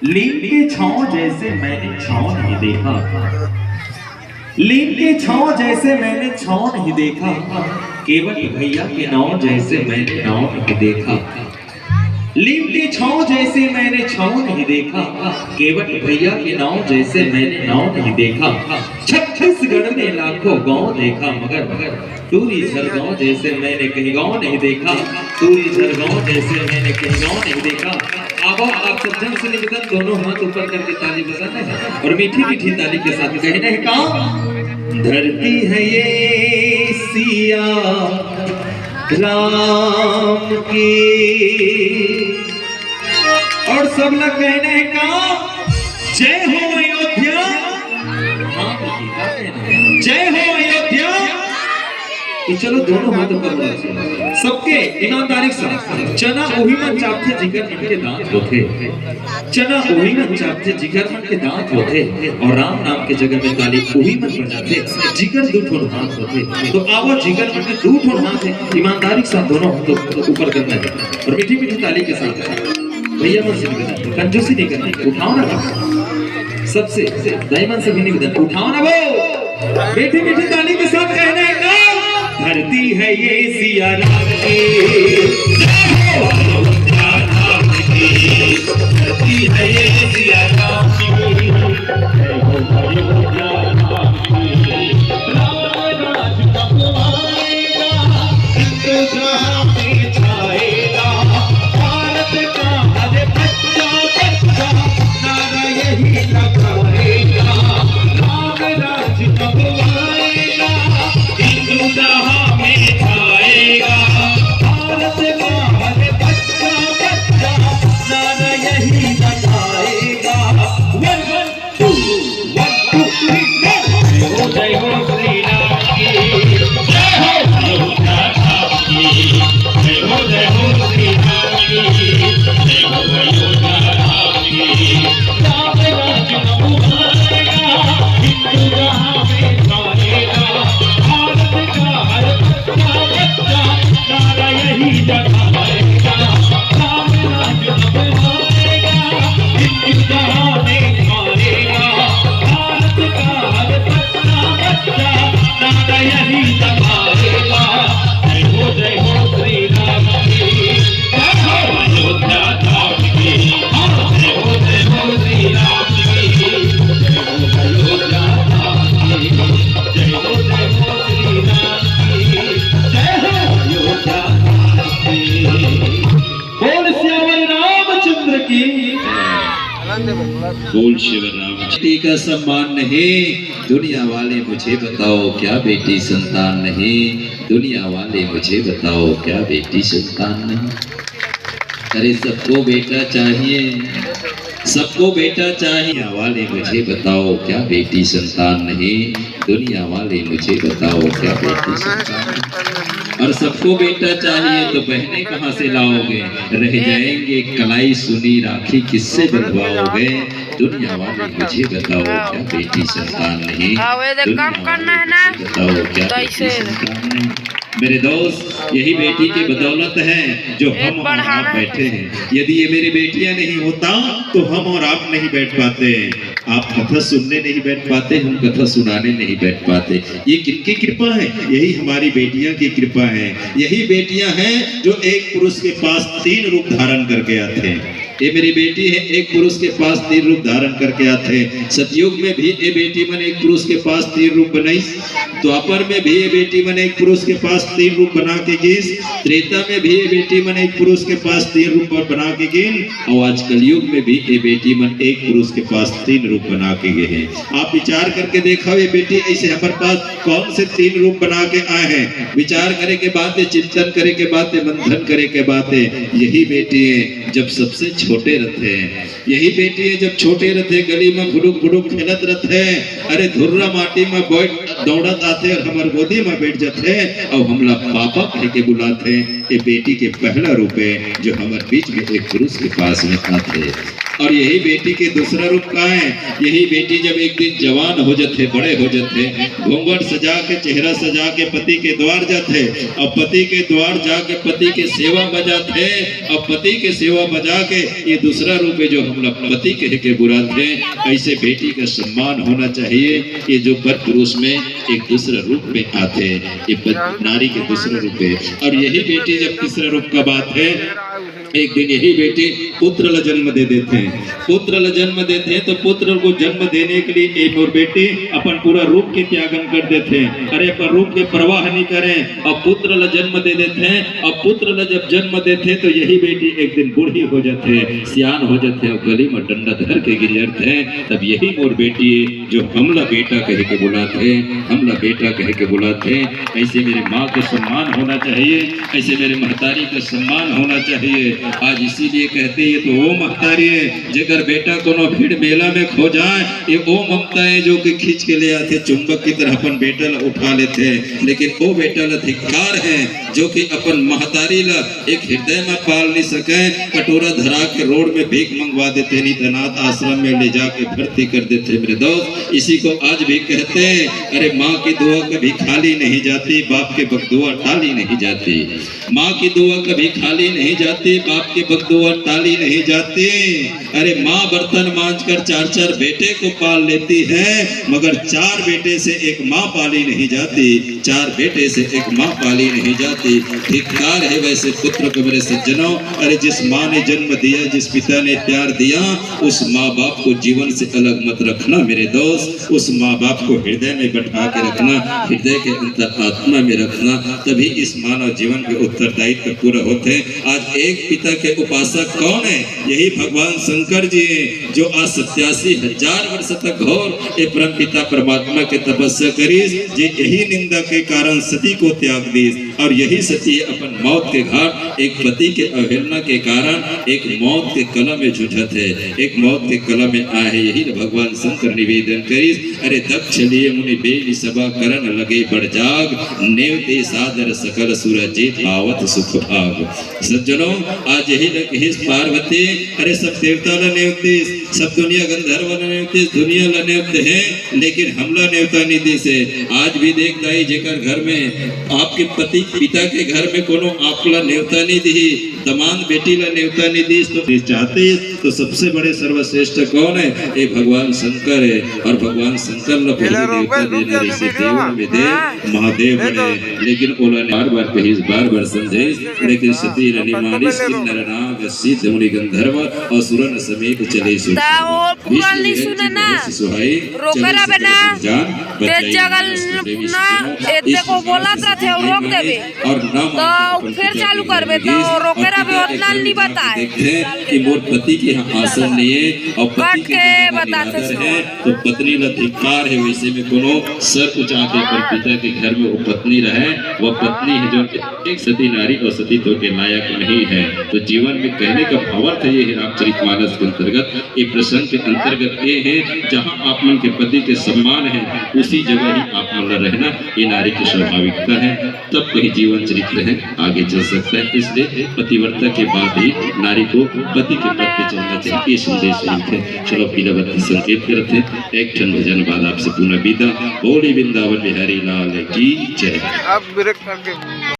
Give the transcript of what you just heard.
लीम के छांव जैसे मैंने छांव नहीं देखा, लीम के छांव जैसे मैंने छांव नहीं देखा, केवट भैया के नाव जैसे मैंने नाव नहीं देखा। लीम के छांव जैसे मैंने छांव नहीं देखा, केवट भैया के नाव जैसे मैंने नाव नहीं देखा। छत्तीसगढ़ में लाखों गांव देखा, मगर टूरी झरगांव जैसे मैंने कहीं गांव नहीं देखा, टूरी झरगांव जैसे मैंने कहीं गांव नहीं देखा। अब आप सज्जन से निवेदन, दोनों हाथ ऊपर करके ताली बजाना है और मीठी मीठी ताली के साथ कहना है काम। धरती है ये सिया राम की, और सब लोग कहने हैं काम। जय हो अयोध्या, जय हो अयोध्या। तो चलो दोनों हाथों पर सबके ईमानदारी से चना ओही मन चापते जिगर मन के दांत होते, चना ओही मन चापते जिगर मन के दांत होते, और राम नाम के जगह में ताली ओही मन बजाते जिगर दो ठोर हाथ होते। तो आवो जिगर मन के दो ठोर हाथ है, ईमानदारी के साथ दोनों हाथों ऊपर करना है और मीठी मीठी ताली के साथ भैया मन से निवेदन, कंजूसी नहीं करनी, उठाओ ना सबसे दाईमान से भी निवेदन, उठाओ ना वो मीठी मीठी ताली के साथ कहना है का। धरती है ये सिया राम की, धरती है ये सिया राम की, राम राज कब आएगा, हिंदू जहां में छाएगा, भारत का हर बच्चा बच्चा नारा यही लगाएगा। राम राज कब आएगा, हिंदू जहां में छाएगा, भारत का हर बच्चा बच्चा नारा यही लगाएगा। 1 2 1 2 3 4। जय हो श्री राम की, जय हो अयोध्या धाम की, जय हो श्री राम की, जय हो अयोध्या धाम की। राम राज कब आएगा, हिंदू जहां में छाएगा, भारत का हर बच्चा बच्चा नारा यही लगाएगा। राम राज कब आएगा, हिंदू जहां में छाएगा, भारत का हर बच्चा बच्चा नारा यही लगाएगा। जय हो श्री राम की, जय हो अयोध्या धाम की, जय हो श्री राम की, जय हो अयोध्या धाम की, जय हो श्री राम की, जय हो अयोध्या धाम की। बोल श्यामल रामचंद्र की, बोल शिव राम। बेटी का सम्मान नहीं, दुनिया वाले मुझे बताओ क्या बेटी संतान नहीं, दुनिया वाले मुझे बताओ क्या बेटी संतान नहीं। अरे सबको बेटा चाहिए, सबको बेटा चाहिए, दुनिया वाले मुझे बताओ क्या बेटी संतान नहीं, दुनिया वाले मुझे बताओ क्या बेटी संतान नहीं। और सबको बेटा चाहिए तो बहनें कहाँ से लाओगे, रह जाएंगे कलाई सुनी राखी किससे बंधवाओगे, दुनिया वाले मुझे बताओ क्या बेटी संतान नहीं, दुनिया वाले मुझे बताओ क्या बेटी संतान नहीं। मेरे दोस्त, यही बेटी की बदौलत है जो हम और आप बैठे हैं। यदि ये मेरी बेटियां नहीं होता तो हम और आप नहीं बैठ पाते, आप कथा सुनने नहीं बैठ पाते, हम कथा सुनाने नहीं बैठ पाते। ये किनकी कृपा है? यही हमारी बेटियां की कृपा है। यही बेटियां हैं जो एक पुरुष के पास 3 रूप धारण करके आते हैं। ये मेरी बेटी है, एक पुरुष के पास 3 रूप धारण करके आते हैं। सतयुग में भी ये बेटी मन एक पुरुष के पास 3 रूप बनाई, द्वापर में भी ये बेटी मन एक पुरुष के पास 3 रूप बना के गीस, त्रेता में भी ये बेटी मन एक पुरुष के पास 3 रूप बना के गिन, और आज कलयुग में भी ये बेटी मन एक पुरुष के पास 3 रूप बना के गए हैं। आप विचार करके देखो, ये बेटी ऐसे हमारे पास कौन से 3 रूप बना के आए हैं। विचार करे के बातें, चिंतन करे के बातें, मंथन करे के बातें। यही बेटी है जब सबसे छोटे रहते हैं, यही बेटी है जब छोटे रहते गली में भुड़ुक भुड़ुक खेलत रहते हैं, अरे धुर्रा माटी में बैठ दौड़त आते और हमारे गोदी में बैठ जाते हैं और हमला पापा कह के बुलाते हैं। ये बेटी के पहला रूप है जो हमारे बीच में एक पुरुष के पास में आते हैं। और यही बेटी के दूसरा रूप का है। यही बेटी जब एक दिन जवान हो जाते, बड़े हो जाते, घूंघट सजा के, चेहरा सजा के पति के द्वार जाते और पति के द्वार जाके पति के सेवा बजाते और पति के सेवा बजा के ये दूसरा रूप है जो हम लोग पति कह के बुलाते। ऐसे बेटी का सम्मान होना चाहिए। ये जो पर पुरुष में एक दूसरा रूप में आते, ये नारी के दूसरा रूप है। और यही बेटी जब तीसरा रूप का बात है, एक दिन यही बेटी पुत्र ला जन्म दे देते हैं। पुत्र ला जन्म देते हैं तो पुत्र को जन्म देने के लिए एक और बेटी अपन पूरा रूप के त्यागन कर देते हैं। अरे अपन रूप के परवाह नहीं करें और पुत्र ला जन्म दे देते हैं। और पुत्र ला जब जन्म देते हैं तो यही बेटी एक दिन बूढ़ी हो जाते हैं, सियान हो जाते हैं, गली में डंडा धर के गिर जाते हैं। तब यही मोर बेटी जो हमला बेटा कह के बुलाते हैं, हमला बेटा कह के बुलाते हैं। ऐसे मेरे माँ का सम्मान होना चाहिए, ऐसे मेरे महतारी का सम्मान होना चाहिए। आज इसीलिए कहते हैं ये तो वो महतारी है जेकर बेटा कोनो भीड़ मेला में खो जाए, ये वो ममता है जो कि खींच के ले आते, चुंबक की तरह अपन बेटा ला उठा लेते हैं। लेकिन वो बेटा ला धिक्कार है जो कि अपन महतारी ला एक हृदय में पाल नहीं सके, कटोरा धरा के रोड में भीख मंगवा देते, नहीं तो अनाथ आश्रम में ले जाके भर्ती कर देते। मेरे दोस्त इसी को आज भी कहते हैं, अरे माँ की दुआ कभी खाली नहीं जाती, बाप के बकदुआ टाली नहीं जाती। माँ की दुआ कभी खाली नहीं जाती, बाप के बकदुआ टाली नहीं जाती। अरे माँ बर्तन मांज कर चार चार बेटे को पाल लेती है, मगर चार बेटे से एक माँ पाली नहीं जाती, चार बेटे से एक माँ पाली नहीं जाती। धिक्कार है वैसे पुत्र को मेरे सज्जनों। अरे जिस माँ ने जन्म दिया, जिस पिता ने प्यार दिया, उस माँ बाप को जीवन से अलग मत रखना मेरे दोस्त। उस माँ बाप को हृदय में बैठा के रखना, हृदय के अंतर आत्मा में रखना, तभी इस मानव जीवन के उत्तरदायित्व पूरा होते हैं। आज एक पिता के उपासक कौन है? यही भगवान शंकर जी हैं जो आज 87,000 वर्ष तक घोर ये परम पिता परमात्मा के तपस्या करी, जे यही निंदा के कारण सती को त्याग दी। और यही सती अपन मौत के घाट एक पति के अवहेलना के कारण एक मौत के कला में जूझत है, एक मौत के कला में आए है। यही भगवान शंकर निवेदन करी, अरे दक्ष लिए मुनि बेली सभा करन लगे बड़ जाग, नेवते सादर सकल सूरज पावत सुख भाग। सज्जनों आज यही लगे पार्वती, अरे सब देवता ला नेवते, सब दुनिया गंधर्व ला नेवते, दुनिया ला नेवते हैं, लेकिन हमला नेवता नहीं दी से। आज भी देखता है जेकर घर में आपके पति पिता के घर में कोनो आपला नेवता नहीं दी, दमाद बेटी ला नेवता नहीं दी, तो चाहते तो सबसे बड़े सर्वश्रेष्ठ कौन है? ये भगवान शंकर है। और भगवान शंकर ला पहले नेवता देना ऋषि देव में दे महादेव बने, लेकिन ओला ने बार बार समझे, लेकिन सती रनि मानिस किन्नर नाग सिद्ध मुनि गंधर्व और सुरन समेत चले सो पुराण नहीं सुने ना, रोकरा बना ते जगल ना एते को बोला थे रोक देबे तो फिर चालू करबे तो रोकरा भी उतना नहीं बताए। देखते कि मोर पति के यहाँ आसन लिए और पति के बताते है तो पत्नी ला धिक्कार है। वैसे में कोनो सर उठा के पर पिता के घर में वो पत्नी रहे, वो पत्नी है जो एक सती नारी और सती तो के लायक नहीं है। तो जीवन में कहने का भावार्थ ये है रामचरितमानस के अंतर्गत, ये प्रसंग के अंतर्गत ये है जहाँ आप मन के पति के सम्मान है उसी जगह ही आप मन रहना, ये नारी की स्वाभाविकता है। तब कहीं जीवन चरित्र है आगे चल सकता है। इसलिए पतिव्रता के बाद ही नारी को पति के पद पे चलना चाहिए, ये संदेश है। चलो पीला बत्ती संकेत करते हैं, एक ठन भजन बाद आपसे पुनः विदा। बोली वृंदावन बिहारी लाल की जय।